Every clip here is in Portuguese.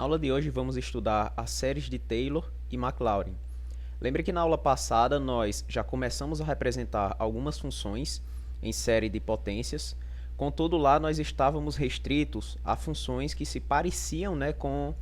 Na aula de hoje vamos estudar as séries de Taylor e Maclaurin. Lembre que na aula passada nós já começamos a representar algumas funções em série de potências, contudo lá nós estávamos restritos a funções que se pareciam, com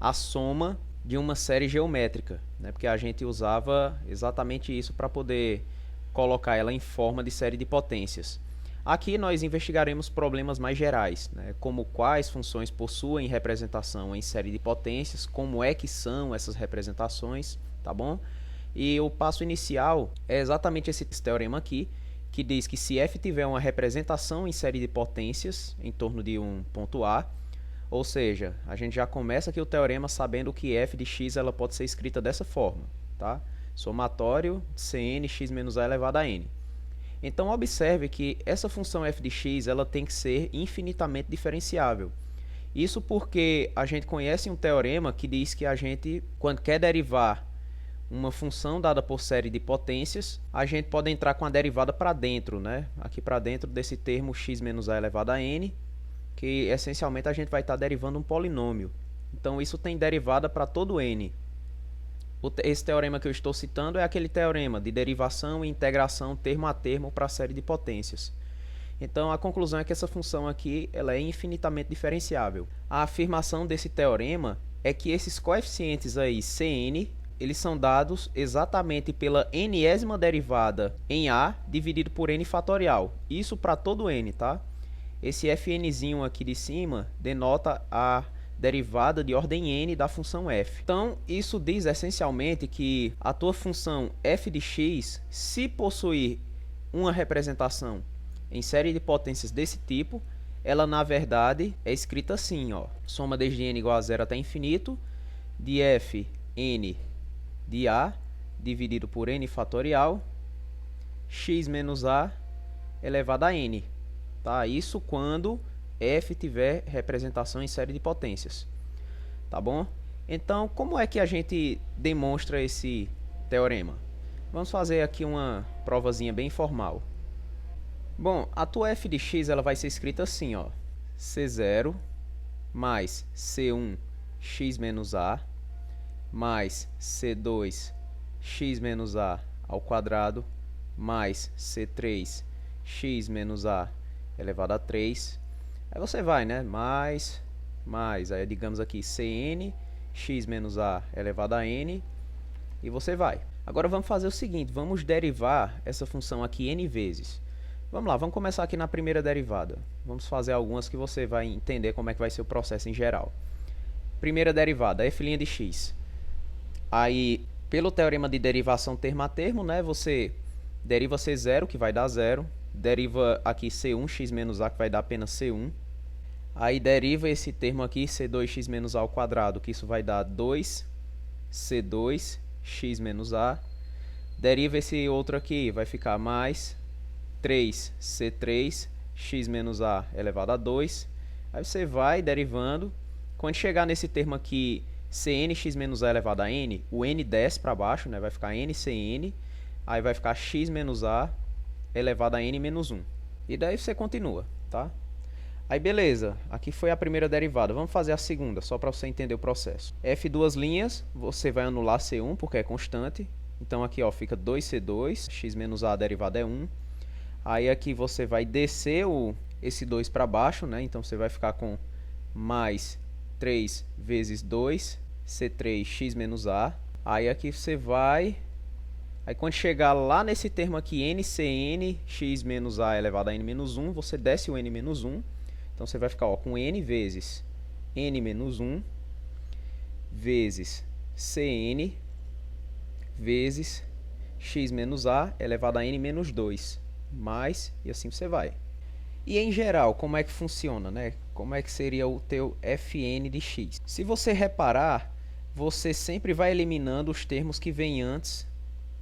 a soma de uma série geométrica, porque a gente usava exatamente isso para poder colocar ela em forma de série de potências. Aqui nós investigaremos problemas mais gerais, como quais funções possuem representação em série de potências, como é que são essas representações, tá bom? E o passo inicial é exatamente esse teorema aqui, que diz que se f tiver uma representação em série de potências em torno de um ponto A, ou seja, a gente já começa aqui o teorema sabendo que f de x ela pode ser escrita dessa forma, tá? Somatório de Cn x menos a elevado a n. Então observe que essa função f de x ela tem que ser infinitamente diferenciável. Isso porque a gente conhece um teorema que diz que a gente, quando quer derivar uma função dada por série de potências, a gente pode entrar com a derivada para dentro, aqui para dentro desse termo x menos a elevado a n, que essencialmente a gente vai estar derivando um polinômio. Então isso tem derivada para todo n. Esse teorema que eu estou citando é aquele teorema de derivação e integração termo a termo para a série de potências. Então a conclusão é que essa função aqui ela é infinitamente diferenciável. A afirmação desse teorema é que esses coeficientes aí Cn, eles são dados exatamente pela nésima derivada em A dividido por n fatorial. Isso para todo n, tá? Esse fnzinho aqui de cima denota a derivada de ordem n da função f. Então, isso diz essencialmente que a tua função f de x, se possuir uma representação em série de potências desse tipo, ela na verdade é escrita assim, ó, soma desde n igual a zero até infinito, de f n de a dividido por n fatorial, x menos a elevado a n. Tá? Isso quando f tiver representação em série de potências, tá bom? Então, como é que a gente demonstra esse teorema? Vamos fazer aqui uma provazinha bem formal. Bom, a tua f de x ela vai ser escrita assim, ó, c0 mais c1 x menos a mais c2 x menos a ao quadrado mais c3 x menos a elevado a 3. Aí você vai, mais, aí digamos aqui Cn, x menos a elevado a n, e você vai. Agora vamos fazer o seguinte, vamos derivar essa função aqui n vezes. Vamos lá, vamos começar aqui na primeira derivada. Vamos fazer algumas que você vai entender como é que vai ser o processo em geral. Primeira derivada, f' de x. Aí, pelo teorema de derivação termo a termo, você deriva c0, que vai dar 0. Deriva aqui c1 x menos a, que vai dar apenas c1. Aí deriva esse termo aqui, c2x menos a ao quadrado, que isso vai dar 2c2 x menos a. Deriva esse outro aqui, vai ficar mais 3c3 x menos a elevado a 2. Aí você vai derivando. Quando chegar nesse termo aqui, cn x menos a elevado a n, o n desce para baixo, vai ficar ncn. Aí vai ficar x menos a elevado a n menos 1. E daí você continua, tá? Aí beleza, aqui foi a primeira derivada. Vamos fazer a segunda, só para você entender o processo. F duas linhas, você vai anular C1, porque é constante. Então aqui ó, fica 2C2, x menos a derivada é 1. Aí aqui você vai descer esse 2 para baixo, então você vai ficar com mais 3 vezes 2, C3, x menos a. Aí aqui você vai... Aí quando chegar lá nesse termo aqui, ncn, x menos a elevado a n menos 1, você desce o n menos 1. Então você vai ficar com n vezes n menos 1 vezes cn vezes x menos a elevado a n menos 2. Mais, e assim você vai. E em geral, como é que funciona, Como é que seria o teu fn de x? Se você reparar, você sempre vai eliminando os termos que vêm antes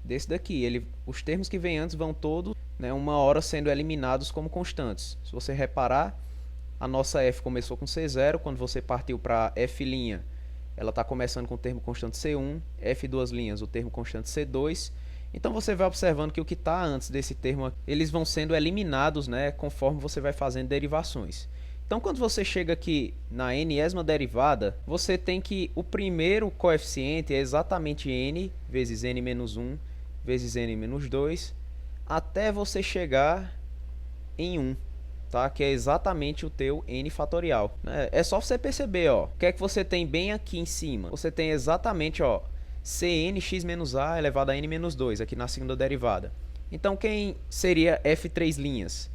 desse daqui. Os termos que vêm antes vão todos, uma hora sendo eliminados como constantes. Se você reparar, a nossa f começou com c0, quando você partiu para f', ela está começando com o termo constante c1, f duas linhas, o termo constante c2. Então você vai observando que o que está antes desse termo, eles vão sendo eliminados, conforme você vai fazendo derivações. Então, quando você chega aqui na n-ésima derivada, você tem que o primeiro coeficiente é exatamente n vezes n menos 1 vezes n menos 2, até você chegar em 1, tá? Que é exatamente o teu n fatorial. É só você perceber, ó, o que é que você tem bem aqui em cima. Você tem exatamente, ó, cnx menos a elevado a n menos 2, aqui na segunda derivada. Então, quem seria f3'?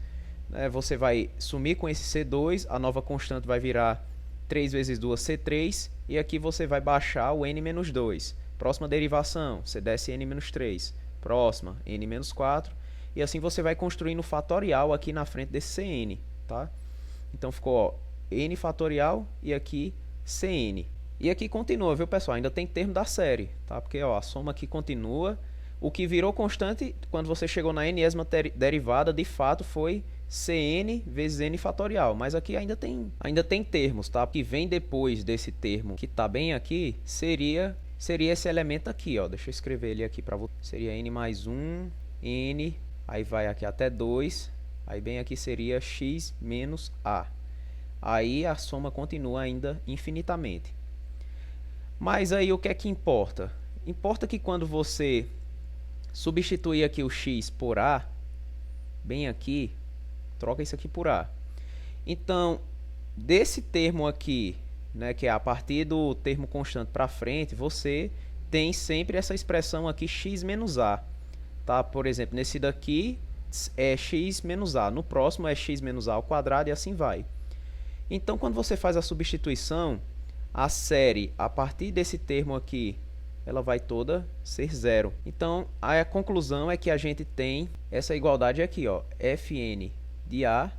Você vai sumir com esse C2, a nova constante vai virar 3 vezes 2, C3, e aqui você vai baixar o n menos 2. Próxima derivação, você desce n menos 3. Próxima, n menos 4. E assim você vai construindo o fatorial aqui na frente desse Cn, tá? Então ficou, ó, n fatorial e aqui Cn. E aqui continua, viu, pessoal? Ainda tem termo da série, tá? Porque, ó, a soma aqui continua. O que virou constante quando você chegou na n-ésima derivada, de fato, foi Cn vezes n fatorial, mas aqui ainda tem termos, tá? O que vem depois desse termo que está bem aqui seria esse elemento aqui, ó. Deixa eu escrever ele aqui para você. Seria n mais 1, n, aí vai aqui até 2, aí bem aqui seria x menos a. Aí a soma continua ainda infinitamente. Mas aí o que é que importa? Importa que quando você substituir aqui o x por a, bem aqui, troca isso aqui por a. Então, desse termo aqui, né, que é a partir do termo constante para frente, você tem sempre essa expressão aqui x menos a. Tá? Por exemplo, nesse daqui é x menos a. No próximo é x menos a ao quadrado e assim vai. Então, quando você faz a substituição, a série, a partir desse termo aqui, ela vai toda ser zero. Então, a conclusão é que a gente tem essa igualdade aqui, ó, fn de a,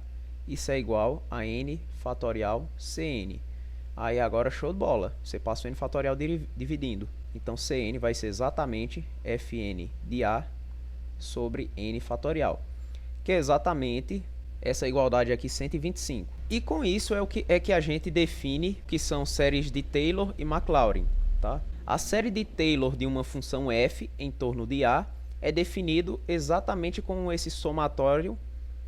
isso é igual a n fatorial cn. Aí agora show de bola, você passa o n fatorial dividindo. Então cn vai ser exatamente fn de a sobre n fatorial, que é exatamente essa igualdade aqui, 125. E com isso é que a gente define que são séries de Taylor e Maclaurin, tá? A série de Taylor de uma função f em torno de a é definido exatamente com esse somatório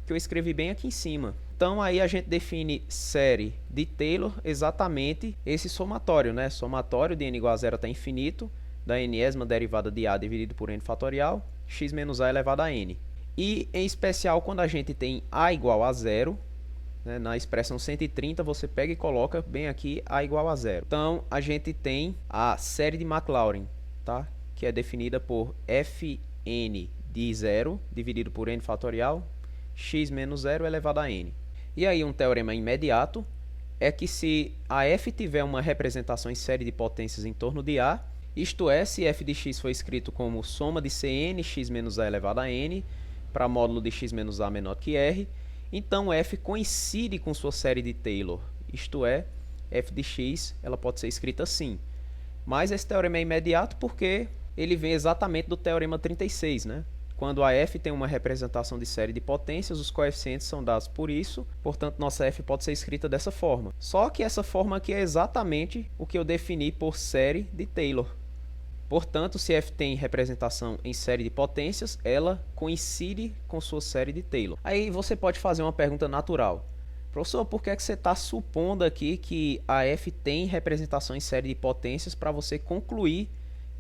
que eu escrevi bem aqui em cima. Então aí a gente define série de Taylor exatamente esse somatório, né? Somatório de n igual a 0 até infinito, da n-ésima derivada de a dividido por n fatorial, x menos a elevado a n. E em especial quando a gente tem a igual a 0, né, na expressão 130 você pega e coloca bem aqui a igual a 0. Então a gente tem a série de Maclaurin, tá? Que é definida por fn de 0 dividido por n fatorial, x menos 0 elevado a n. E aí um teorema imediato é que se a f tiver uma representação em série de potências em torno de a, isto é, se f de x for escrito como soma de Cn, x menos a elevado a n, para módulo de x menos a menor que r, então f coincide com sua série de Taylor, isto é, f de x ela pode ser escrita assim. Mas esse teorema é imediato porque ele vem exatamente do teorema 36, né? Quando a f tem uma representação de série de potências, os coeficientes são dados por isso, portanto nossa f pode ser escrita dessa forma. Só que essa forma aqui é exatamente o que eu defini por série de Taylor. Portanto, se f tem representação em série de potências, ela coincide com sua série de Taylor. Aí você pode fazer uma pergunta natural. Professor, por que é que você está supondo aqui que a f tem representação em série de potências para você concluir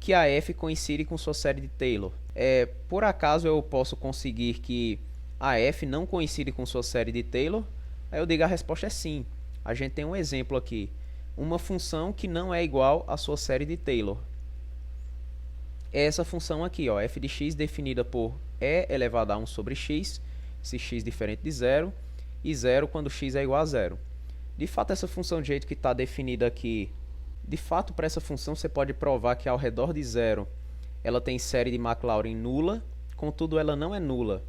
que a f coincide com sua série de Taylor? Por acaso eu posso conseguir que a f não coincide com sua série de Taylor? Aí eu digo a resposta é sim. A gente tem um exemplo aqui. Uma função que não é igual à sua série de Taylor. É essa função aqui, ó, f de x definida por e elevado a 1 sobre x, se x diferente de 0, e 0 quando x é igual a 0. De fato, essa função do jeito que está definida aqui, de fato, para essa função você pode provar que ao redor de 0 ela tem série de Maclaurin nula, contudo ela não é nula.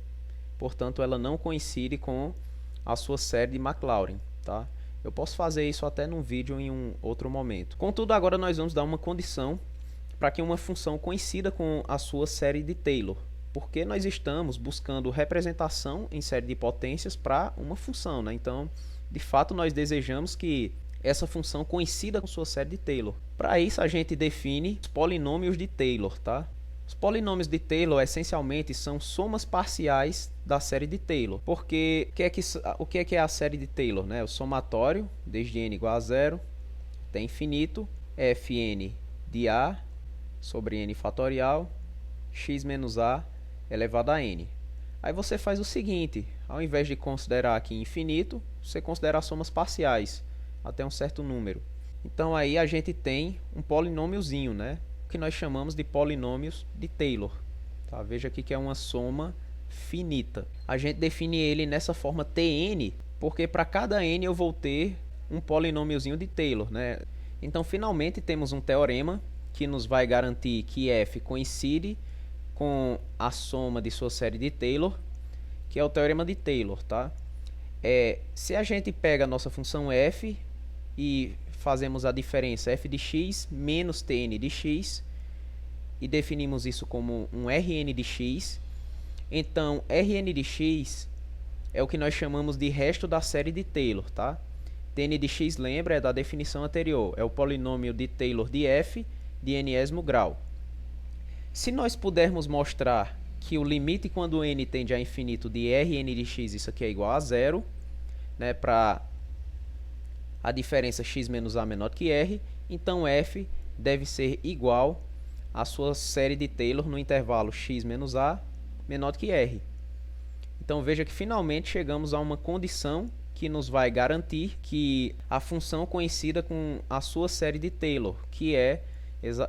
Portanto, ela não coincide com a sua série de Maclaurin, tá? Eu posso fazer isso até num vídeo em um outro momento. Contudo, agora nós vamos dar uma condição para que uma função coincida com a sua série de Taylor, porque nós estamos buscando representação em série de potências para uma função, né? Então, de fato, nós desejamos que essa função coincida com sua série de Taylor. Para isso, a gente define os polinômios de Taylor, tá? Os polinômios de Taylor essencialmente são somas parciais da série de Taylor. Porque o que é a série de Taylor, né? O somatório, desde n igual a zero até infinito, fn de a sobre n fatorial, x menos a elevado a n. Aí você faz o seguinte, ao invés de considerar aqui infinito, você considera as somas parciais, até um certo número. Então aí a gente tem um polinômiozinho, né? Que nós chamamos de polinômios de Taylor. Tá? Veja aqui que é uma soma finita. A gente define ele nessa forma Tn, porque para cada n eu vou ter um polinômiozinho de Taylor, né? Então finalmente temos um teorema que nos vai garantir que f coincide com a soma de sua série de Taylor, que é o teorema de Taylor, tá? Se a gente pega a nossa função f e fazemos a diferença f de x menos tn de x e definimos isso como um Rn de x, então Rn de x é o que nós chamamos de resto da série de Taylor, tá? Tn de x, lembra, é da definição anterior, é o polinômio de Taylor de f de n-ésimo grau. Se nós pudermos mostrar que o limite quando n tende a infinito de Rn de x, isso aqui é igual a zero, né, para a diferença x menos a menor que r, então f deve ser igual à sua série de Taylor no intervalo x menos a menor que r. Então veja que finalmente chegamos a uma condição que nos vai garantir que a função coincida com a sua série de Taylor, que é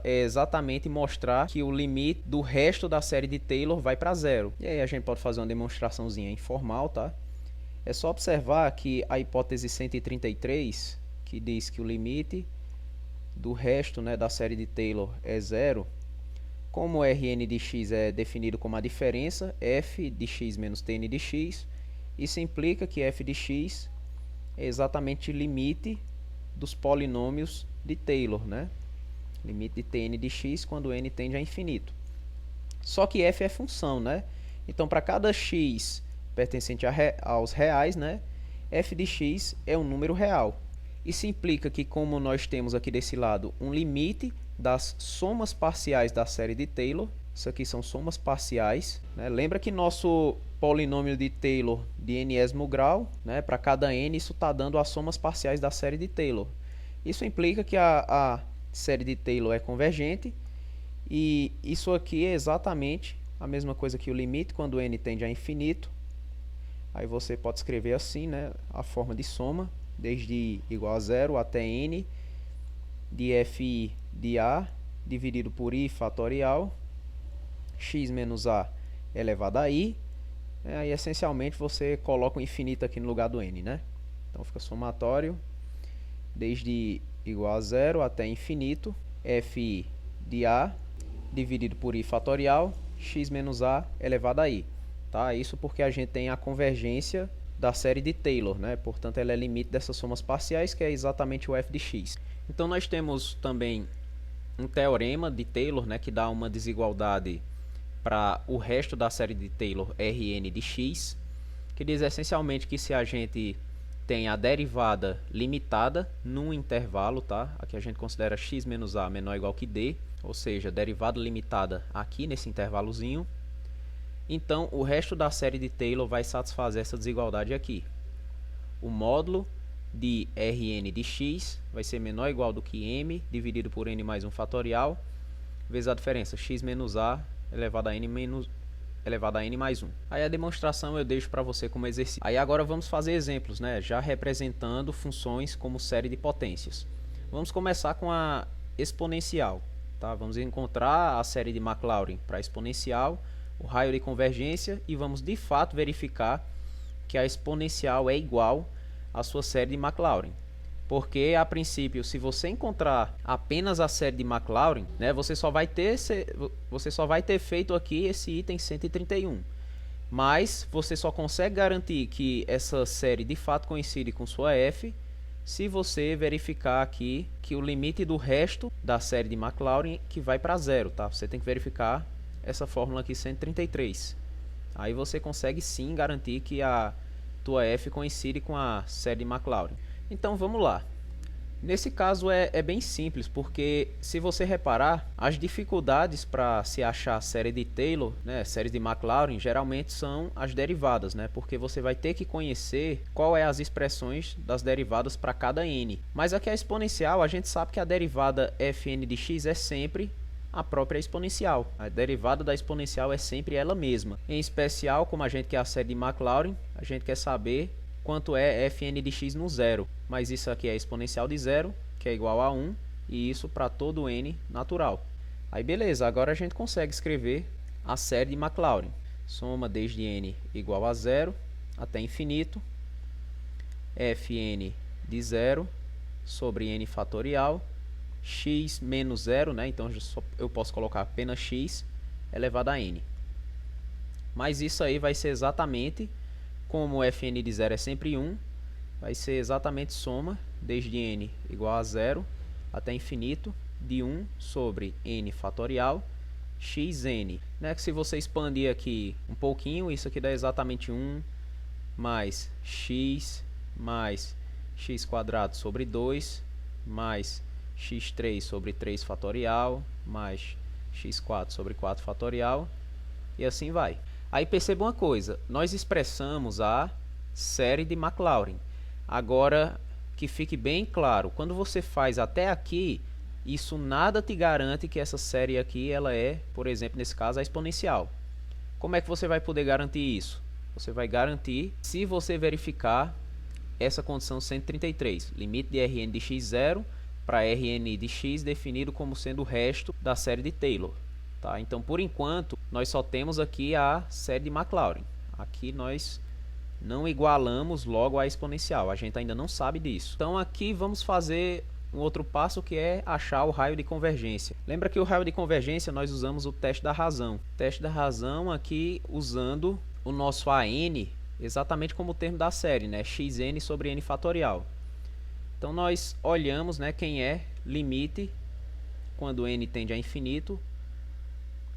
exatamente mostrar que o limite do resto da série de Taylor vai para zero. E aí a gente pode fazer uma demonstraçãozinha informal, tá? É só observar que a hipótese 133, que diz que o limite do resto, né, da série de Taylor é zero, como Rn de x é definido como a diferença f de x menos tn de x, isso implica que f de x é exatamente o limite dos polinômios de Taylor, né? Limite de tn de x quando n tende a infinito. Só que f é função, né? Então, para cada x pertencente aos reais, né, f de x é um número real. Isso implica que, como nós temos aqui desse lado um limite das somas parciais da série de Taylor, isso aqui são somas parciais, né? Lembra que nosso polinômio de Taylor de n-ésimo grau, né, para cada n, isso está dando as somas parciais da série de Taylor. Isso implica que a série de Taylor é convergente, e isso aqui é exatamente a mesma coisa que o limite quando n tende a infinito. Aí você pode escrever assim, né, a forma de soma, desde igual a zero até n de fi de a dividido por i fatorial, x menos a elevado a i. Aí essencialmente você coloca o infinito aqui no lugar do n, né? Então fica somatório desde igual a zero até infinito, fi de a dividido por i fatorial, x menos a elevado a i. Tá? Isso porque a gente tem a convergência da série de Taylor, né? Portanto, ela é limite dessas somas parciais, que é exatamente o f de x. Então, nós temos também um teorema de Taylor, né, que dá uma desigualdade para o resto da série de Taylor Rn de x, que diz essencialmente que se a gente tem a derivada limitada num intervalo, tá? Aqui a gente considera x menos a menor ou igual que d, ou seja, derivada limitada aqui nesse intervalozinho, então o resto da série de Taylor vai satisfazer essa desigualdade aqui. O módulo de Rn de x vai ser menor ou igual do que m dividido por n mais 1 fatorial, vezes a diferença x menos a elevado a n mais 1. Aí a demonstração eu deixo para você como exercício. Aí agora vamos fazer exemplos, né? Já representando funções como série de potências. Vamos começar com a exponencial. Tá? Vamos encontrar a série de Maclaurin para exponencial, o raio de convergência, e vamos de fato verificar que a exponencial é igual à sua série de Maclaurin. Porque, a princípio, se você encontrar apenas a série de Maclaurin, né, você só vai ter feito aqui esse item 131. Mas você só consegue garantir que essa série de fato coincide com sua f se você verificar aqui que o limite do resto da série de Maclaurin que vai para zero. Tá? Você tem que verificar essa fórmula aqui 133. Aí você consegue sim garantir que a tua f coincide com a série de Maclaurin. Então vamos lá. Nesse caso é bem simples, porque se você reparar, as dificuldades para se achar a série de Taylor, né, série de Maclaurin, geralmente são as derivadas, né, porque você vai ter que conhecer qual é as expressões das derivadas para cada n. Mas aqui a exponencial, a gente sabe que a derivada fn de x é sempre a própria exponencial. A derivada da exponencial é sempre ela mesma. Em especial, como a gente quer a série de Maclaurin, a gente quer saber quanto é fn de x no zero. Mas isso aqui é exponencial de zero, que é igual a 1, e isso para todo n natural. Aí beleza, agora a gente consegue escrever a série de Maclaurin. Soma desde n igual a zero até infinito, fn de zero sobre n fatorial, x menos zero, né? Então eu posso colocar apenas x elevado a n. Mas isso aí vai ser exatamente como fn de zero é sempre 1, vai ser exatamente soma desde n igual a zero até infinito de 1 sobre n fatorial xn. Né? Que se você expandir aqui um pouquinho, isso aqui dá exatamente 1 mais x quadrado sobre 2 mais x3 sobre 3 fatorial mais x4 sobre 4 fatorial e assim vai. Aí perceba uma coisa, nós expressamos a série de Maclaurin. Agora, que fique bem claro, quando você faz até aqui, isso nada te garante que essa série aqui, ela é, por exemplo, nesse caso, a exponencial. Como é que você vai poder garantir isso? Você vai garantir se você verificar essa condição 133, limite de Rn de x zero para Rn de x definido como sendo o resto da série de Taylor. Tá? Então, por enquanto, nós só temos aqui a série de Maclaurin. Aqui nós não igualamos logo a exponencial, a gente ainda não sabe disso. Então, aqui vamos fazer um outro passo que é achar o raio de convergência. Lembra que o raio de convergência nós usamos o teste da razão. O teste da razão aqui usando o nosso AN exatamente como o termo da série, né? xn sobre n fatorial. Então, nós olhamos, né, quem é limite quando n tende a infinito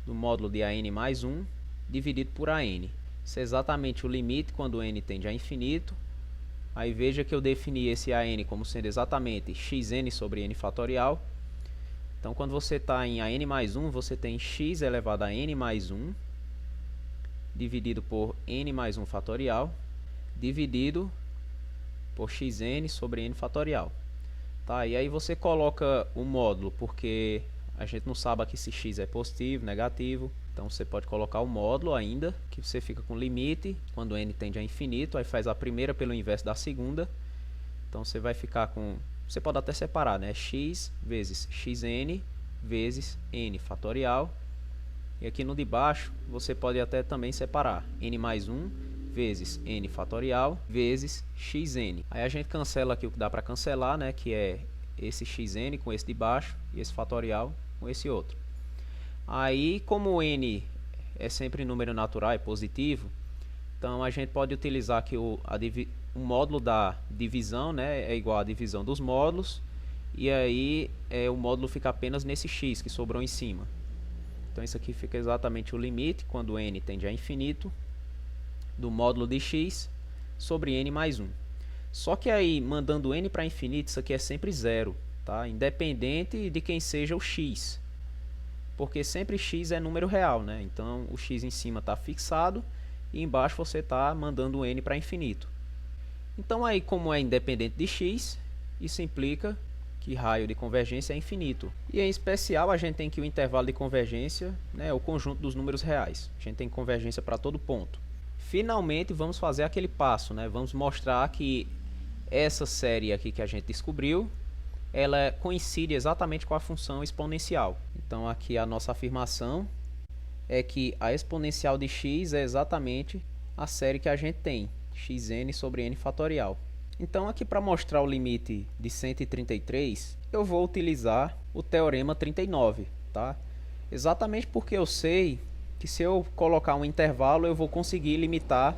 do módulo de AN mais 1 dividido por AN. Isso é exatamente o limite quando n tende a infinito. Aí veja que eu defini esse AN como sendo exatamente xn sobre n fatorial. Então, quando você está em AN mais 1, você tem x elevado a n mais 1 dividido por n mais 1 fatorial dividido por xn sobre n fatorial. Tá? E aí você coloca o módulo, porque a gente não sabe aqui se x é positivo, negativo. Então você pode colocar o módulo ainda, que você fica com limite quando n tende a infinito, aí faz a primeira pelo inverso da segunda. Então você vai ficar com, você pode até separar, né? X vezes xn vezes n fatorial. E aqui no de baixo você pode até também separar n mais 1 vezes n fatorial vezes xn. Aí a gente cancela aqui o que dá para cancelar, né? Que é esse xn com esse de baixo e esse fatorial com esse outro. Aí, como n é sempre número natural, é positivo, então a gente pode utilizar aqui o módulo da divisão, né, é igual à divisão dos módulos, e aí o módulo fica apenas nesse x que sobrou em cima. Então isso aqui fica exatamente o limite, quando n tende a infinito, do módulo de x sobre n mais 1. Só que aí, mandando n para infinito, isso aqui é sempre zero, tá? Independente de quem seja o x. Porque sempre x é número real, né? Então o x em cima está fixado e embaixo você está mandando n para infinito. Então aí, como é independente de x, isso implica que raio de convergência é infinito. E em especial a gente tem que o intervalo de convergência, né, é o conjunto dos números reais. A gente tem convergência para todo ponto. Finalmente vamos fazer aquele passo, né? Vamos mostrar que essa série aqui que a gente descobriu, ela coincide exatamente com a função exponencial. Então aqui a nossa afirmação é que a exponencial de x é exatamente a série que a gente tem, xn sobre n fatorial. Então aqui para mostrar o limite de 133, eu vou utilizar o teorema 39, tá? Exatamente porque eu sei que se eu colocar um intervalo, eu vou conseguir limitar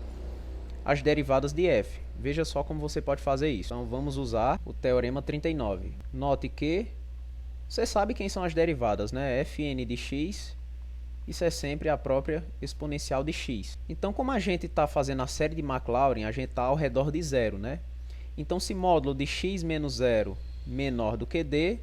as derivadas de f. Veja só como você pode fazer isso. Então vamos usar o teorema 39. Note que você sabe quem são as derivadas, né? Fn de x, isso é sempre a própria exponencial de x. Então, como a gente está fazendo a série de Maclaurin, a gente está ao redor de zero, né? Então, se módulo de x menos zero menor do que D,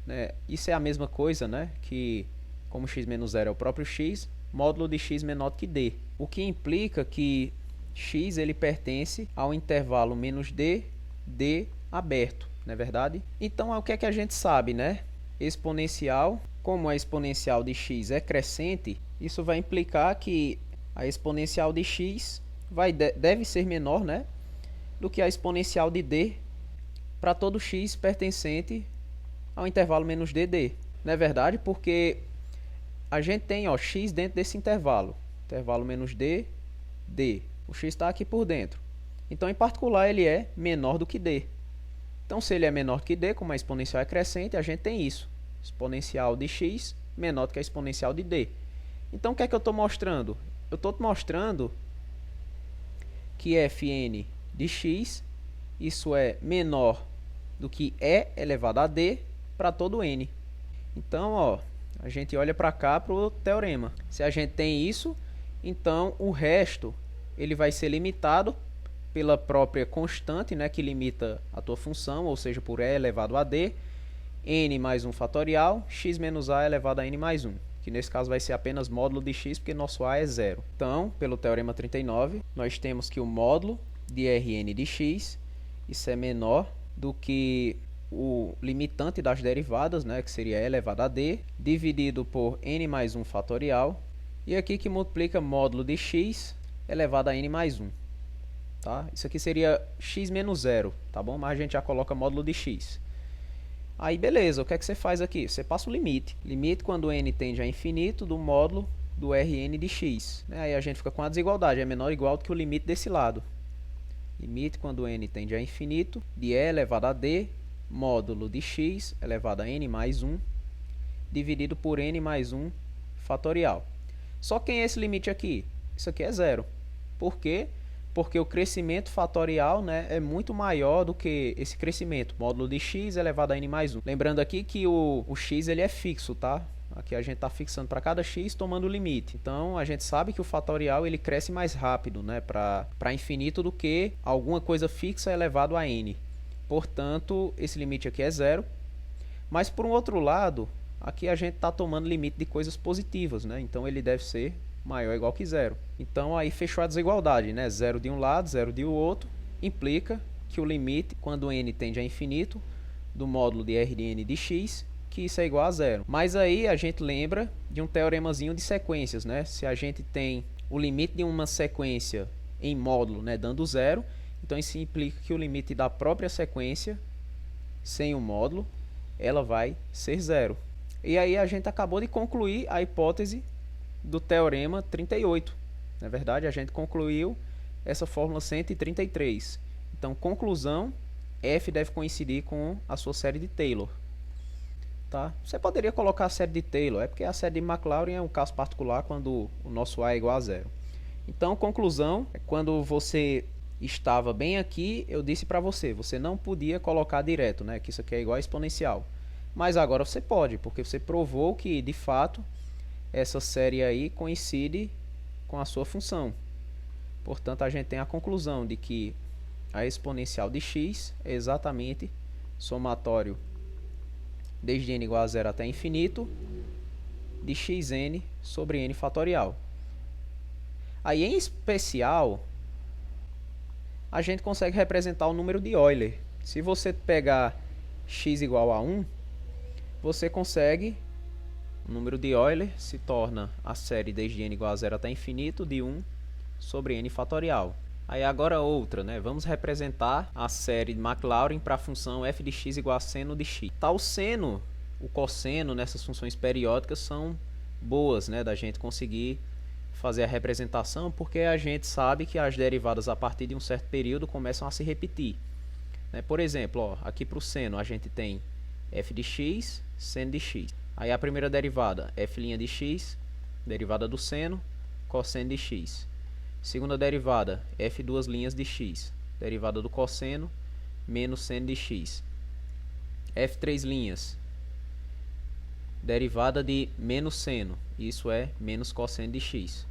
né? Isso é a mesma coisa, né? Que como x menos 0 é o próprio x, módulo de x menor do que D. O que implica que x ele pertence ao intervalo menos D, D aberto, não é verdade? Então, o que é que a gente sabe, né? Exponencial, como a exponencial de x é crescente, isso vai implicar que a exponencial de x deve ser menor, né, do que a exponencial de D para todo x pertencente ao intervalo menos d, d. Não é verdade? Porque a gente tem x dentro desse intervalo menos d, d. O x está aqui por dentro. Então, em particular, ele é menor do que d. Então, se ele é menor que d, como a exponencial é crescente, a gente tem isso. Exponencial de x menor do que a exponencial de d. Então, o que é que eu estou mostrando? Eu estou mostrando que fn de x, isso é menor do que e elevado a d para todo n. Então, a gente olha para cá para o teorema. Se a gente tem isso, então o resto ele vai ser limitado pela própria constante, né, que limita a tua função, ou seja, por e elevado a d, n mais 1 fatorial, x menos a elevado a n mais 1, que nesse caso vai ser apenas módulo de x, porque nosso a é zero. Então, pelo teorema 39, nós temos que o módulo de Rn de x, isso é menor do que o limitante das derivadas, né, que seria e elevado a d, dividido por n mais 1 fatorial, e aqui que multiplica módulo de x elevado a n mais 1. Tá? Isso aqui seria x menos 0, tá bom? Mas a gente já coloca módulo de x. Aí, beleza, o que é que você faz aqui? Você passa o limite. Limite quando n tende a infinito do módulo do Rn de x. Aí a gente fica com a desigualdade, é menor ou igual do que o limite desse lado. Limite quando n tende a infinito de e elevado a d, módulo de x elevado a n mais 1, dividido por n mais 1 fatorial. Só quem é esse limite aqui? Isso aqui é zero. Por quê? Porque o crescimento fatorial, né, é muito maior do que esse crescimento, módulo de x elevado a n mais 1. Lembrando aqui que o x ele é fixo, tá? Aqui a gente está fixando para cada x tomando o limite. Então, a gente sabe que o fatorial ele cresce mais rápido, né, para infinito do que alguma coisa fixa elevado a n. Portanto, esse limite aqui é zero. Mas, por um outro lado, aqui a gente está tomando limite de coisas positivas, né? Então, ele deve ser maior ou igual que zero. Então, aí fechou a desigualdade, né? Zero de um lado, zero de outro. Implica que o limite, quando n tende a infinito, do módulo de Rn de x, que isso é igual a zero. Mas aí a gente lembra de um teoremazinho de sequências, né? Se a gente tem o limite de uma sequência em módulo, né, dando zero, então isso implica que o limite da própria sequência, sem o módulo, ela vai ser zero. E aí a gente acabou de concluir a hipótese do teorema 38. Na verdade, a gente concluiu essa fórmula 133. Então, conclusão, f deve coincidir com a sua série de Taylor. Tá? Você poderia colocar a série de Taylor, é porque a série de Maclaurin é um caso particular quando o nosso a é igual a zero. Então, conclusão, quando você estava bem aqui, eu disse para você, você não podia colocar direto, né, que isso aqui é igual a exponencial. Mas agora você pode, porque você provou que, de fato, essa série aí coincide com a sua função. Portanto, a gente tem a conclusão de que a exponencial de x é exatamente somatório desde n igual a zero até infinito de xn sobre n fatorial. Aí, em especial, a gente consegue representar o número de Euler. Se você pegar x igual a 1, você consegue, o número de Euler se torna a série desde n igual a zero até infinito de 1 sobre n fatorial. Aí agora outra, né? Vamos representar a série de Maclaurin para a função f de x igual a seno de x. Tá, o seno, o cosseno nessas funções periódicas são boas, né, da gente conseguir fazer a representação, porque a gente sabe que as derivadas a partir de um certo período começam a se repetir. Né? Por exemplo, aqui para o seno a gente tem f de x, seno de x. Aí a primeira derivada, f' de x, derivada do seno, cosseno de x. Segunda derivada, f duas linhas de x, derivada do cosseno, menos seno de x. F três linhas, derivada de menos seno, isso é menos cosseno de x.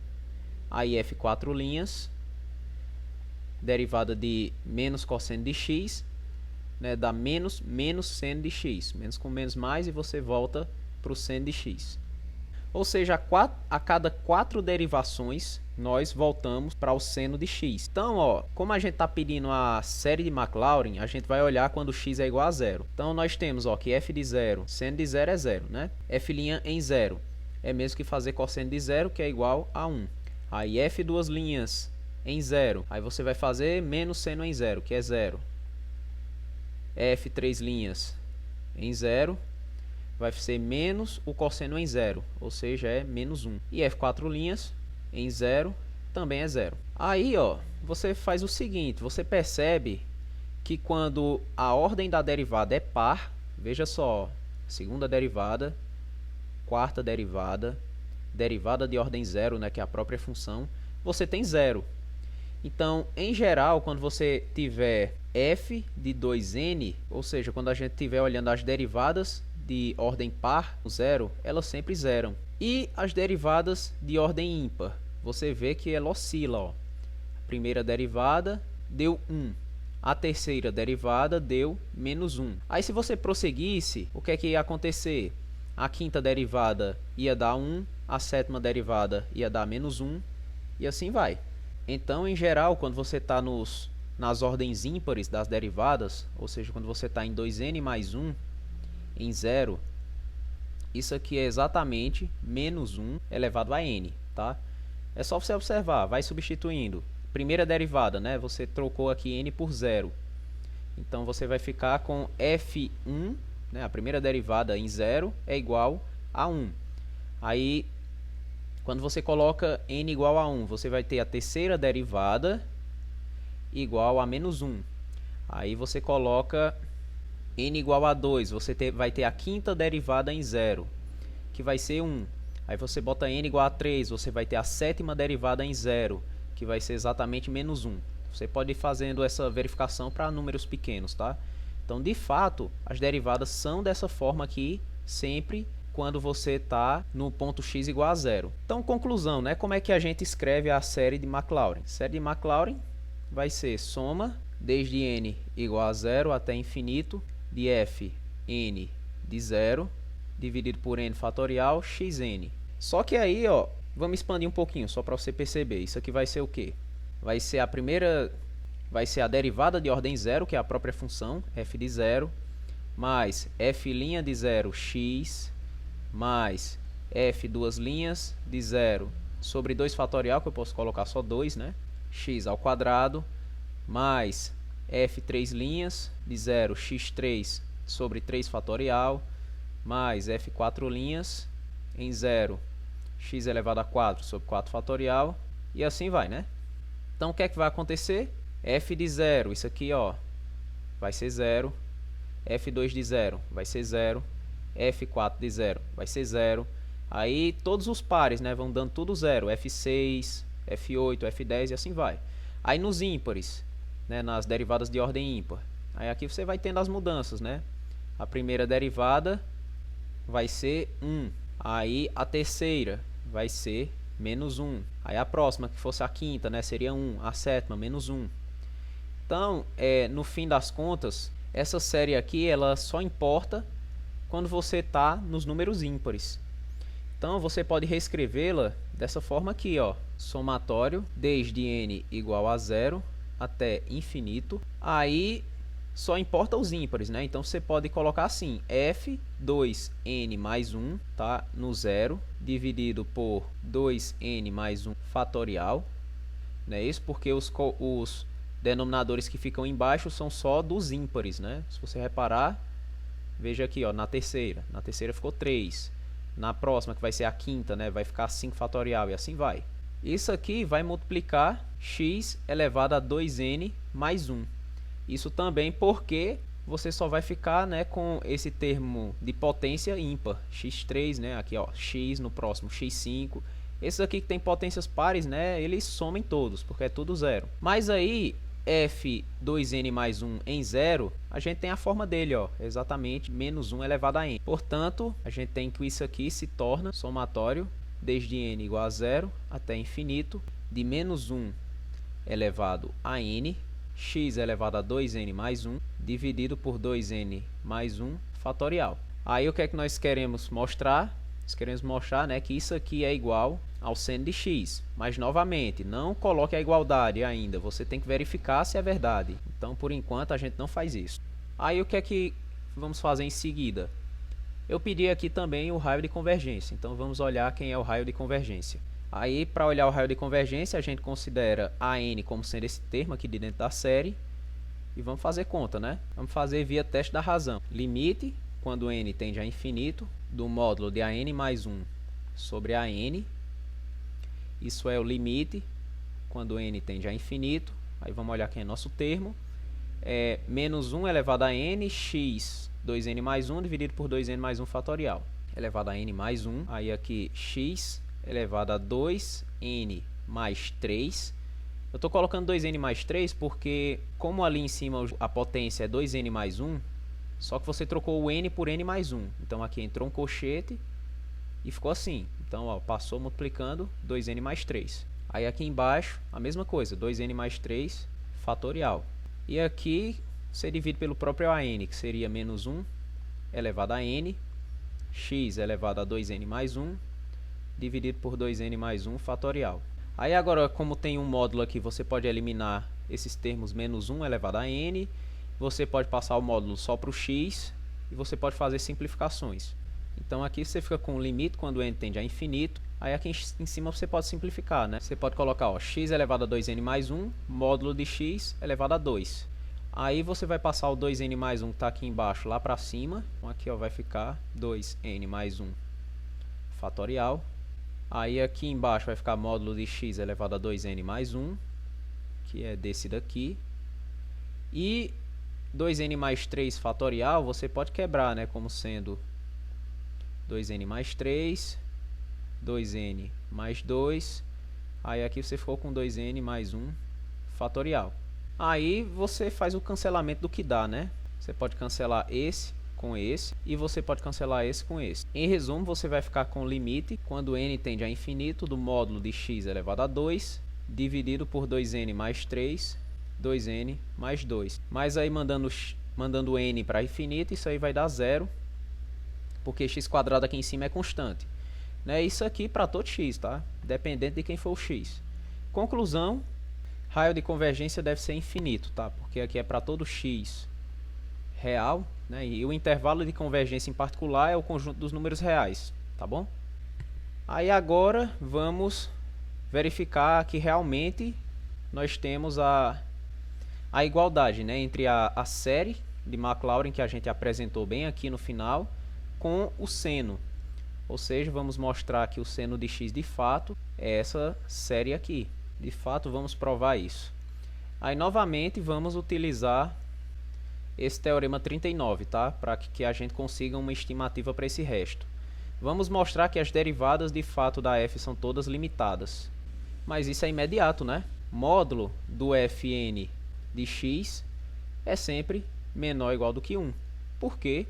Aí f quatro linhas, derivada de menos cosseno de x, né, dá menos seno de x. Menos com menos mais e você volta para o seno de x. Ou seja, a cada 4 derivações, nós voltamos para o seno de x. Então, ó, como a gente está pedindo a série de Maclaurin, a gente vai olhar quando x é igual a zero. Então, nós temos ó, que f de zero, seno de zero é zero, né? F' em zero é mesmo que fazer cosseno de zero, que é igual a 1. Aí, f duas linhas em zero, aí você vai fazer menos seno em zero, que é zero. F três linhas em zero vai ser menos o cosseno em zero, ou seja, é menos 1. E F4 linhas em zero também é zero. Aí, ó, você faz o seguinte, você percebe que quando a ordem da derivada é par, veja só, segunda derivada, quarta derivada, derivada de ordem zero, né, que é a própria função, você tem zero. Então, em geral, quando você tiver f de 2n, ou seja, quando a gente estiver olhando as derivadas de ordem par, zero, elas sempre zeram. E as derivadas de ordem ímpar, você vê que ela oscila. Ó. A primeira derivada deu 1. A terceira derivada deu menos 1. Aí, se você prosseguisse, o que é que ia acontecer? A quinta derivada ia dar 1, a sétima derivada ia dar menos 1, e assim vai. Então, em geral, quando você está nas ordens ímpares das derivadas, ou seja, quando você está em 2n mais 1, em zero, isso aqui é exatamente menos 1 elevado a n, tá? É só você observar, vai substituindo. Primeira derivada, né? Você trocou aqui n por zero. Então, você vai ficar com f1, né? A primeira derivada em zero é igual a 1. Aí, quando você coloca n igual a 1, você vai ter a terceira derivada igual a menos 1. Aí, você coloca n igual a 2, você vai ter a quinta derivada em zero, que vai ser 1. Aí você bota n igual a 3, você vai ter a sétima derivada em zero, que vai ser exatamente menos 1. Você pode ir fazendo essa verificação para números pequenos, tá? Então, de fato, as derivadas são dessa forma aqui, sempre quando você está no ponto x igual a zero. Então, conclusão, né? Como é que a gente escreve a série de Maclaurin? A série de Maclaurin vai ser soma desde n igual a zero até infinito de f n de zero dividido por n fatorial xn. Só que aí, ó, vamos expandir um pouquinho só para você perceber. Isso aqui vai ser o quê? Vai ser a derivada de ordem zero, que é a própria função f de zero, mais f' de zero x, mais f duas linhas de zero sobre 2 fatorial, que eu posso colocar só 2, né? X ao quadrado, mais f três linhas de zero x3 sobre 3 fatorial, mais f quatro linhas em zero x elevado a 4 sobre 4 fatorial, e assim vai, né? Então, o que é que vai acontecer? F de zero, isso aqui, ó, vai ser zero. F2 de zero vai ser zero. F4 de zero vai ser zero. Aí, todos os pares, né, vão dando tudo zero. F6, F8, F10 e assim vai. Aí, nos ímpares, né, nas derivadas de ordem ímpar, aí aqui você vai tendo as mudanças, né? A primeira derivada vai ser 1. Aí, a terceira vai ser menos 1. Aí a próxima, que fosse a quinta, né, seria 1. A sétima, menos 1. Então, no fim das contas, essa série aqui ela só importa quando você está nos números ímpares. Então, você pode reescrevê-la dessa forma aqui, ó, somatório desde n igual a zero até infinito. Aí, só importa os ímpares, né? Então, você pode colocar assim, f2n mais 1, tá? No zero, dividido por 2n mais 1 fatorial. Não é isso? Porque os denominadores que ficam embaixo são só dos ímpares, né? Se você reparar, veja aqui, ó, na terceira ficou 3. Na próxima, que vai ser a quinta, né, vai ficar 5 fatorial e assim vai. Isso aqui vai multiplicar x elevado a 2n mais 1. Isso também porque você só vai ficar, né, com esse termo de potência ímpar, x3, né, aqui, ó, x no próximo, x5. Esses aqui que tem potências pares, né, eles somem todos, porque é tudo zero. Mas aí, f2n mais 1 em zero, a gente tem a forma dele, ó, exatamente menos 1 elevado a n. Portanto, a gente tem que isso aqui se torna somatório desde n igual a zero até infinito de menos 1 elevado a n x elevado a 2n mais 1 dividido por 2n mais 1 fatorial. Aí o que é que nós queremos mostrar? Nós queremos mostrar, né, que isso aqui é igual ao seno de x. Mas, novamente, não coloque a igualdade ainda. Você tem que verificar se é verdade. Então, por enquanto, a gente não faz isso. Aí o que é que vamos fazer em seguida? Eu pedi aqui também o raio de convergência. Então, vamos olhar quem é o raio de convergência. Aí, para olhar o raio de convergência, a gente considera a n como sendo esse termo aqui de dentro da série. E vamos fazer conta, né? Vamos fazer via teste da razão. Limite, quando n tende a infinito, do módulo de an mais 1 sobre an. Isso é o limite, quando n tende a infinito. Aí vamos olhar quem é nosso termo. É menos 1 elevado a n, x 2n mais 1 dividido por 2n mais 1 fatorial. Elevado a n mais 1. Aí aqui x elevado a 2n mais 3. Eu estou colocando 2n mais 3 porque, como ali em cima a potência é 2n mais 1, só que você trocou o n por n mais 1. Então aqui entrou um colchete e ficou assim. Então, ó, passou multiplicando 2n mais 3. Aí aqui embaixo, a mesma coisa, 2n mais 3 fatorial. E aqui você divide pelo próprio an, que seria menos 1 elevado a n, x elevado a 2n mais 1, dividido por 2n mais 1 fatorial. Aí agora, como tem um módulo aqui, você pode eliminar esses termos menos 1 elevado a n, você pode passar o módulo só para o x, e você pode fazer simplificações. Então aqui você fica com o limite quando n tende a infinito. Aí aqui em cima você pode simplificar, né? Você pode colocar, ó, x elevado a 2n mais 1, módulo de x elevado a 2. Aí você vai passar o 2n mais 1 que está aqui embaixo lá para cima. Então aqui, ó, vai ficar 2n mais 1 fatorial. Aí aqui embaixo vai ficar módulo de x elevado a 2n mais 1, que é desse daqui. E 2n mais 3 fatorial você pode quebrar, né, como sendo 2n mais 3, 2n mais 2. Aí aqui você ficou com 2n mais 1 fatorial. Aí você faz o cancelamento do que dá, né? Você pode cancelar esse com esse e você pode cancelar esse com esse. Em resumo, você vai ficar com o limite quando n tende a infinito do módulo de x elevado a 2 dividido por 2n mais 3, 2n mais 2. Mas aí mandando n para infinito, isso aí vai dar zero, porque x² aqui em cima é constante. Né? Isso aqui para todo x, tá? Dependente de quem for o x. Conclusão, raio de convergência deve ser infinito, tá? Porque aqui é para todo x real, né? E o intervalo de convergência em particular é o conjunto dos números reais, tá bom? Aí agora vamos verificar que realmente nós temos a igualdade, né, entre a série de Maclaurin que a gente apresentou bem aqui no final com o seno. Ou seja, vamos mostrar que o seno de x de fato é essa série aqui. De fato, vamos provar isso. Aí novamente vamos utilizar esse teorema 39, tá? Para que a gente consiga uma estimativa para esse resto. Vamos mostrar que as derivadas de fato da f são todas limitadas. Mas isso é imediato, né? Módulo do fn de x é sempre menor ou igual do que 1. Por quê?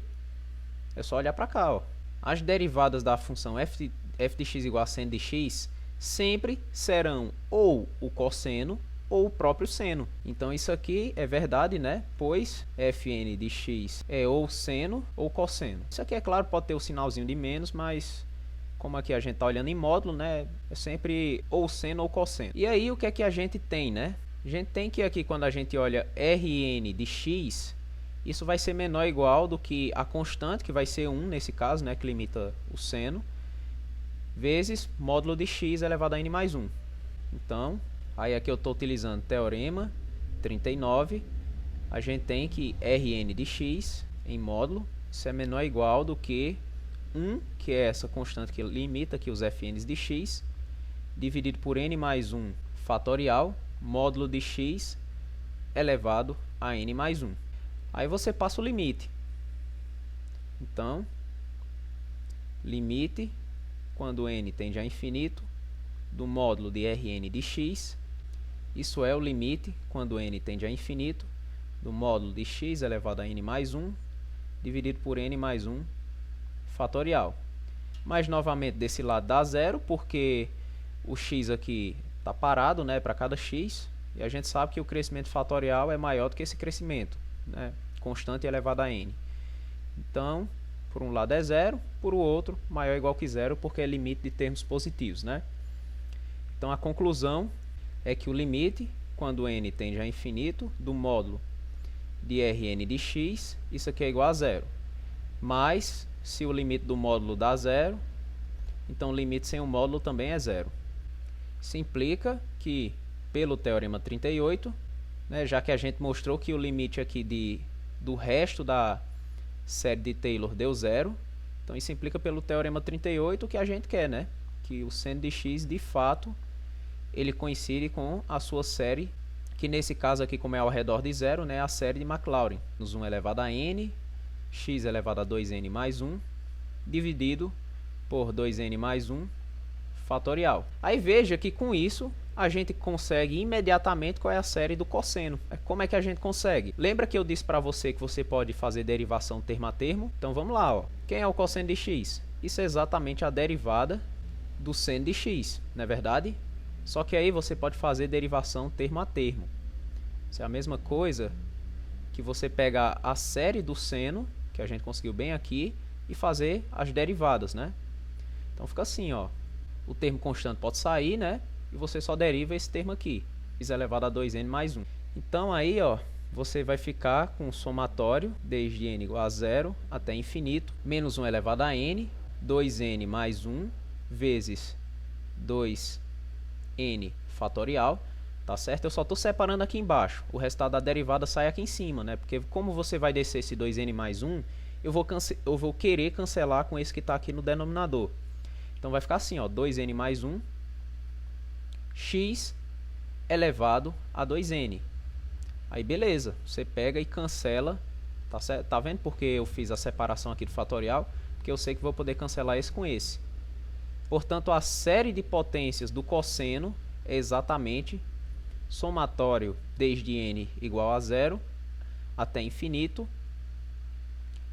É só olhar para cá, ó. As derivadas da função f de x igual a seno de x sempre serão ou o cosseno ou o próprio seno. Então isso aqui é verdade, né? Pois fn de x é ou seno ou cosseno. Isso aqui, é claro, pode ter o sinalzinho de menos, mas como aqui a gente está olhando em módulo, né? É sempre ou seno ou cosseno. E aí o que é que a gente tem, né? A gente tem que aqui, quando a gente olha Rn de x, isso vai ser menor ou igual do que a constante, que vai ser 1 nesse caso, né? Que limita o seno, vezes módulo de x elevado a n mais 1. Então, aí aqui eu estou utilizando teorema 39. A gente tem que Rn de x em módulo, isso é menor ou igual do que 1, que é essa constante que limita aqui os fn's de x, dividido por n mais 1 fatorial, módulo de x elevado a n mais 1. Aí você passa o limite. Então, limite, quando n tende a infinito, do módulo de Rn de x, isso é o limite, quando n tende a infinito, do módulo de x elevado a n mais 1, dividido por n mais 1 fatorial. Mas, novamente, desse lado dá zero, porque o x aqui está parado, né, para cada x. E a gente sabe que o crescimento fatorial é maior do que esse crescimento, né, constante elevado a n. Então, por um lado é zero, por o outro, maior ou igual que zero, porque é limite de termos positivos, né? Então, a conclusão é que o limite, quando n tende a infinito, do módulo de Rn de x, isso aqui é igual a zero. Mas, se o limite do módulo dá zero, então o limite sem o módulo também é zero. Isso implica que, pelo teorema 38, né, já que a gente mostrou que o limite aqui do resto da série de Taylor deu zero, então isso implica pelo teorema 38 que a gente quer, né? Que o seno de x, de fato, ele coincide com a sua série, que nesse caso aqui, como é ao redor de zero, né, a série de Maclaurin, nos 1 elevado a n, x elevado a 2n mais 1, dividido por 2n mais 1, fatorial. Aí veja que com isso, a gente consegue imediatamente qual é a série do cosseno. Como é que a gente consegue? Lembra que eu disse para você que você pode fazer derivação termo a termo? Então vamos lá, ó. Quem é o cosseno de x? Isso é exatamente a derivada do seno de x, não é verdade? Só que aí você pode fazer derivação termo a termo. Isso é a mesma coisa que você pegar a série do seno, que a gente conseguiu bem aqui, e fazer as derivadas, né? Então fica assim, ó. O termo constante pode sair, né? E você só deriva esse termo aqui, x elevado a 2n mais 1. Então aí, ó, você vai ficar com o somatório desde n igual a 0 até infinito, menos 1 elevado a n, 2n mais 1, vezes 2n fatorial, tá certo? Eu só estou separando aqui embaixo, o resultado da derivada sai aqui em cima, né? Porque como você vai descer esse 2n mais 1, eu vou querer cancelar com esse que está aqui no denominador. Então vai ficar assim, ó, 2n mais 1, x elevado a 2n. Aí beleza, você pega e cancela, tá certo? Tá vendo porque eu fiz a separação aqui do fatorial? Porque eu sei que vou poder cancelar esse com esse. Portanto, a série de potências do cosseno é exatamente somatório desde n igual a 0 até infinito,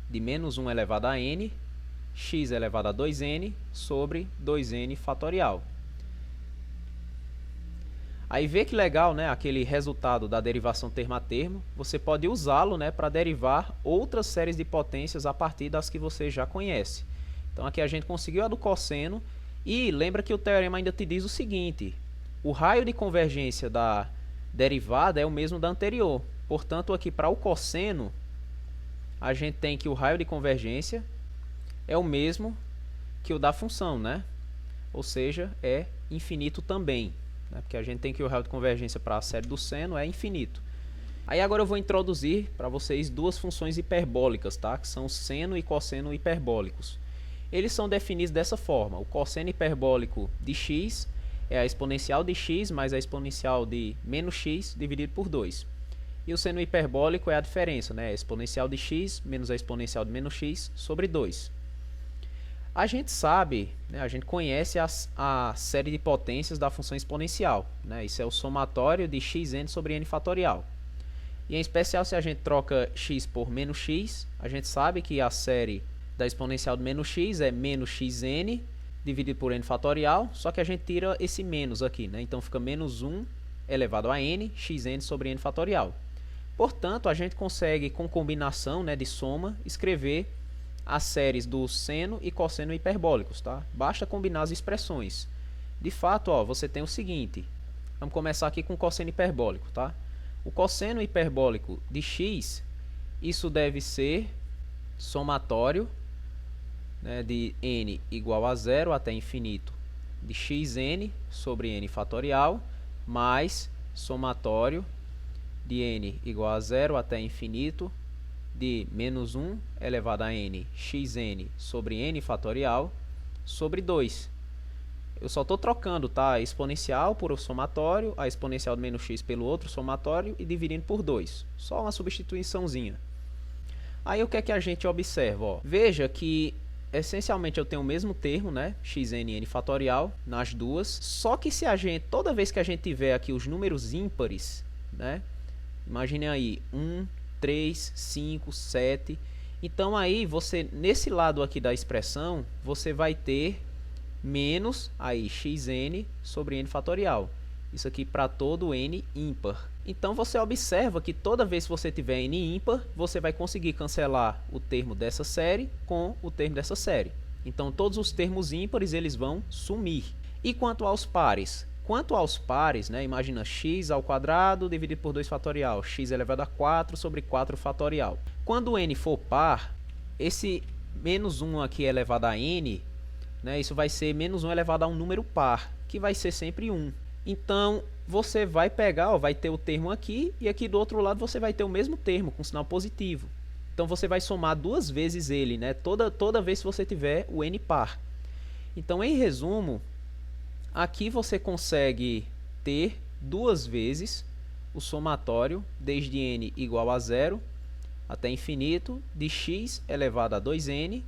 de menos 1 elevado a n, x elevado a 2n sobre 2n fatorial. Aí vê que legal, né, aquele resultado da derivação termo a termo, você pode usá-lo, né, para derivar outras séries de potências a partir das que você já conhece. Então aqui a gente conseguiu a do cosseno e lembra que o teorema ainda te diz o seguinte: o raio de convergência da derivada é o mesmo da anterior. Portanto, aqui para o cosseno, a gente tem que o raio de convergência é o mesmo que o da função, né? Ou seja, é infinito também, né? Porque a gente tem que o raio de convergência para a série do seno é infinito. Aí agora eu vou introduzir para vocês duas funções hiperbólicas, tá? Que são seno e cosseno hiperbólicos. Eles são definidos dessa forma: o cosseno hiperbólico de x é a exponencial de x mais a exponencial de menos x dividido por 2. E o seno hiperbólico é a diferença, né? A exponencial de x menos a exponencial de menos x sobre 2. A gente sabe, né, a gente conhece a série de potências da função exponencial, né? Isso é o somatório de xn sobre n fatorial. E em especial, se a gente troca x por menos x, a gente sabe que a série da exponencial de menos x é menos xn dividido por n fatorial, só que a gente tira esse menos aqui, né? Então fica menos 1 elevado a n, xn sobre n fatorial. Portanto, a gente consegue, com combinação, né, de soma, escrever as séries do seno e cosseno hiperbólicos, tá? Basta combinar as expressões. De fato, ó, você tem o seguinte. Vamos começar aqui com o cosseno hiperbólico, tá? O cosseno hiperbólico de x, isso deve ser somatório, né, de n igual a 0 até infinito de xn sobre n fatorial, mais somatório de n igual a 0 até infinito de menos 1 elevado a n xn sobre n fatorial sobre 2. Eu só estou trocando, tá, a exponencial por o somatório, a exponencial de menos x pelo outro somatório e dividindo por 2. Só uma substituiçãozinha. Aí o que é que a gente observa? Ó? Veja que essencialmente eu tenho o mesmo termo, né, xn e n fatorial nas duas, só que se a gente, toda vez que a gente tiver aqui os números ímpares, né, imagine aí 1, 3, 5, 7, então aí você, nesse lado aqui da expressão, você vai ter menos aí xn sobre n fatorial. Isso aqui para todo n ímpar. Então você observa que toda vez que você tiver n ímpar, você vai conseguir cancelar o termo dessa série com o termo dessa série. Então todos os termos ímpares eles vão sumir. E quanto aos pares? Quanto aos pares, né, imagina x ao quadrado dividido por 2 fatorial, x elevado a 4 sobre 4 fatorial. Quando o n for par, esse menos 1 aqui elevado a n, né, isso vai ser menos 1 elevado a um número par, que vai ser sempre 1. Então, você vai pegar, ó, vai ter o termo aqui, e aqui do outro lado você vai ter o mesmo termo, com sinal positivo. Então, você vai somar duas vezes ele, né, toda vez que você tiver o n par. Então, em resumo, aqui você consegue ter duas vezes o somatório desde n igual a 0 até infinito de x elevado a 2n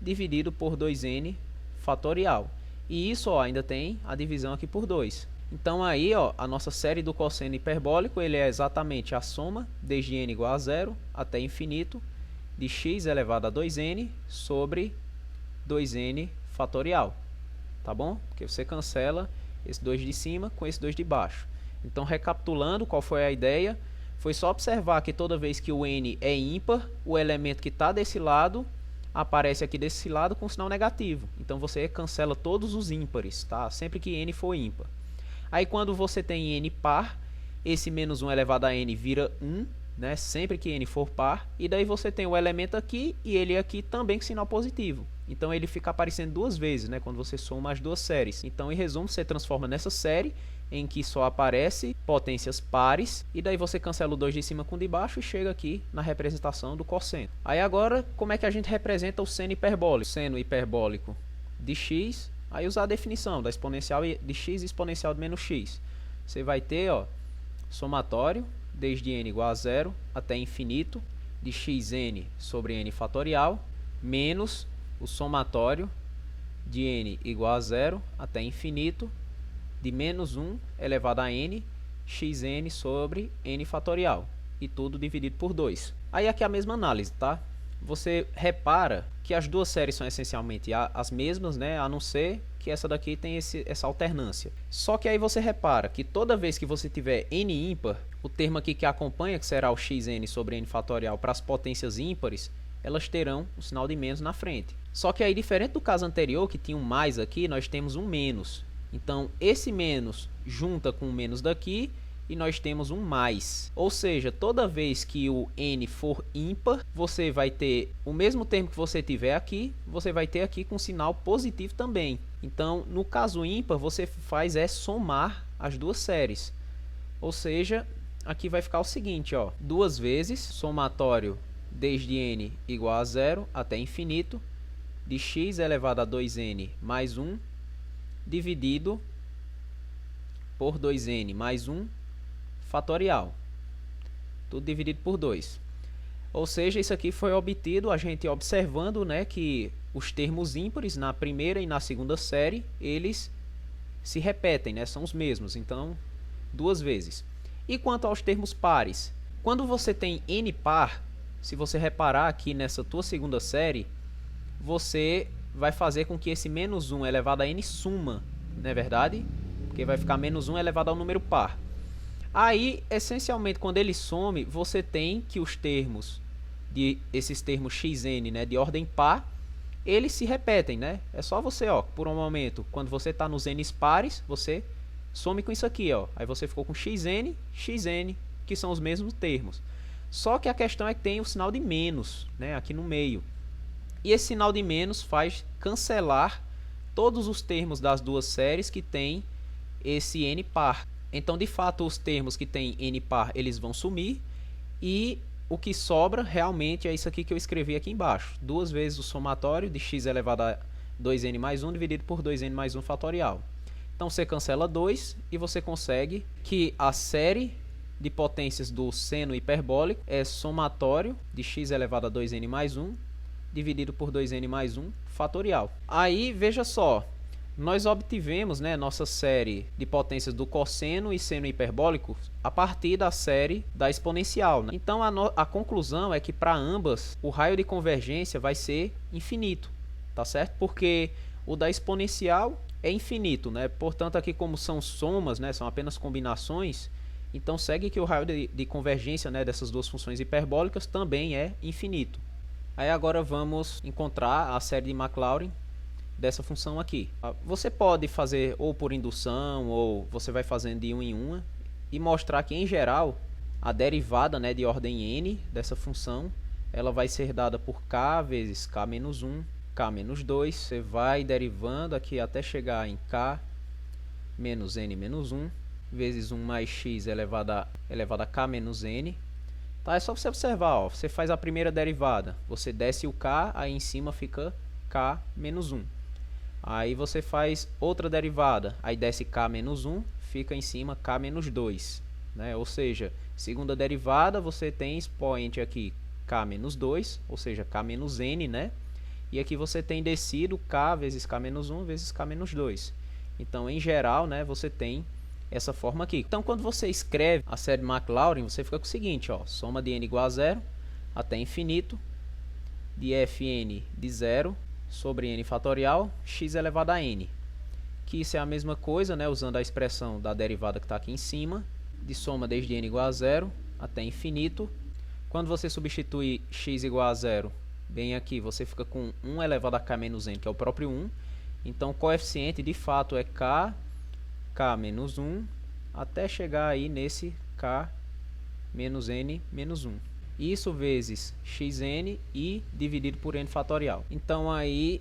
dividido por 2n fatorial. E isso, ó, ainda tem a divisão aqui por 2. Então aí, ó, a nossa série do cosseno hiperbólico ele é exatamente a soma desde n igual a 0 até infinito de x elevado a 2n sobre 2n fatorial. Tá bom? Porque você cancela esse 2 de cima com esse 2 de baixo. Então, recapitulando, qual foi a ideia? Foi só observar que toda vez que o n é ímpar, o elemento que está desse lado aparece aqui desse lado com sinal negativo. Então, você cancela todos os ímpares, tá? Sempre que n for ímpar. Aí, quando você tem n par, esse menos 1 elevado a n vira 1, né? Sempre que n for par. E daí você tem o elemento aqui e ele aqui também com sinal positivo. Então, ele fica aparecendo duas vezes, né, quando você soma as duas séries. Então, em resumo, você transforma nessa série em que só aparece potências pares. E daí você cancela o 2 de cima com o de baixo e chega aqui na representação do cosseno. Aí agora, como é que a gente representa o seno hiperbólico? Seno hiperbólico de x, aí usar a definição da exponencial de x e exponencial de menos x. Você vai ter, ó, somatório desde n igual a 0 até infinito de xn sobre n fatorial menos o somatório de n igual a 0 até infinito de menos 1 elevado a n xn sobre n fatorial. E tudo dividido por 2. Aí aqui é a mesma análise, tá? Você repara que as duas séries são essencialmente as mesmas, né? A não ser que essa daqui tem essa alternância. Só que aí você repara que toda vez que você tiver n ímpar, o termo aqui que acompanha, que será o xn sobre n fatorial para as potências ímpares, elas terão um sinal de menos na frente. Só que aí, diferente do caso anterior, que tinha um mais aqui, nós temos um menos. Então, esse menos junta com o menos daqui e nós temos um mais. Ou seja, toda vez que o n for ímpar, você vai ter o mesmo termo que você tiver aqui, você vai ter aqui com sinal positivo também. Então, no caso ímpar, você faz somar as duas séries. Ou seja, aqui vai ficar o seguinte, ó, duas vezes somatório desde n igual a 0 até infinito de x elevado a 2n mais 1 dividido por 2n mais 1 fatorial. Tudo dividido por 2. Ou seja, isso aqui foi obtido a gente observando, né, que os termos ímpares na primeira e na segunda série, eles se repetem, né, são os mesmos. Então, duas vezes. E quanto aos termos pares? Quando você tem n par, se você reparar aqui nessa tua segunda série, você vai fazer com que esse menos 1 elevado a n suma, não é verdade? Porque vai ficar menos 1 elevado ao número par. Aí, essencialmente, quando ele some, você tem que os termos, esses termos xn, né, de ordem par, eles se repetem, né? É só você, ó, por um momento, quando você está nos n's pares, você some com isso aqui, ó. Aí você ficou com xn, xn, que são os mesmos termos. Só que a questão é que tem o sinal de menos, né, aqui no meio. E esse sinal de menos faz cancelar todos os termos das duas séries que tem esse n par. Então, de fato, os termos que tem n par, eles vão sumir. E o que sobra realmente é isso aqui que eu escrevi aqui embaixo. Duas vezes o somatório de x elevado a 2n mais 1 dividido por 2n mais 1 fatorial. Então, você cancela 2 e você consegue que a série de potências do seno hiperbólico é somatório de x elevado a 2n mais 1 dividido por 2n mais 1 fatorial. Aí, veja só, nós obtivemos, né, nossa série de potências do cosseno e seno hiperbólico a partir da série da exponencial, né? Então, a conclusão é que para ambas, o raio de convergência vai ser infinito, tá certo? Porque O da exponencial é infinito, né? Portanto, aqui como são somas, né, são apenas combinações, então segue que o raio de convergência, né, dessas duas funções hiperbólicas também é infinito. Aí agora vamos encontrar a série de Maclaurin dessa função aqui. Você pode fazer ou por indução, ou você vai fazendo de uma em uma, e mostrar que, em geral, a derivada, né, de ordem n dessa função, ela vai ser dada por k vezes k menos 1, k menos 2. Você vai derivando aqui até chegar em k menos n menos 1, vezes 1 mais x elevado a k menos n. Tá, é só você observar, ó, você faz a primeira derivada, você desce o k, aí em cima fica k menos 1. Aí você faz outra derivada, aí desce k menos 1, fica em cima k menos 2. Né? Ou seja, segunda derivada, você tem expoente aqui k menos 2, ou seja, k menos n, né? E aqui você tem descido k vezes k menos 1 vezes k menos 2. Então, em geral, né, você tem essa forma aqui. Então, quando você escreve a série de Maclaurin, você fica com o seguinte, ó, soma de n igual a 0 até infinito, de fn de 0 sobre n fatorial, x elevado a n. Que isso é a mesma coisa, né, usando a expressão da derivada que está aqui em cima, de soma desde n igual a 0 até infinito. Quando você substitui x igual a 0, bem aqui você fica com 1 elevado a k menos n, que é o próprio 1. Então, o coeficiente de fato é k menos 1, até chegar aí nesse k menos n menos 1. Isso vezes xn e dividido por n fatorial. Então, aí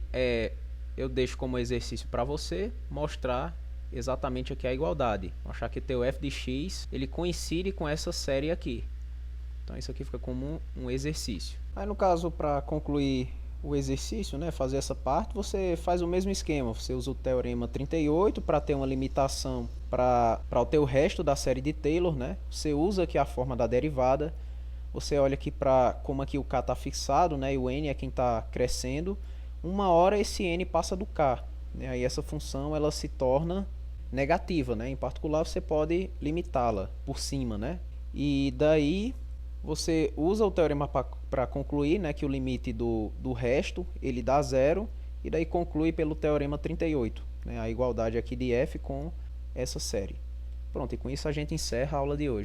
eu deixo como exercício para você mostrar exatamente aqui a igualdade. Mostrar que teu f de x ele coincide com essa série aqui. Então, isso aqui fica como um exercício. Aí, no caso, para concluir o exercício, né, fazer essa parte, você faz o mesmo esquema. Você usa o teorema 38 para ter uma limitação para o teu resto da série de Taylor, né? Você usa aqui a forma da derivada. Você olha aqui para como aqui o k está fixado, né, e o n é quem está crescendo. Uma hora esse n passa do k, né? Aí essa função ela se torna negativa, né? Em particular, você pode limitá-la por cima, né? E daí você usa o teorema para concluir, né, que o limite do resto ele dá 0, e daí conclui pelo teorema 38, né, a igualdade aqui de f com essa série. Pronto, e com isso a gente encerra a aula de hoje.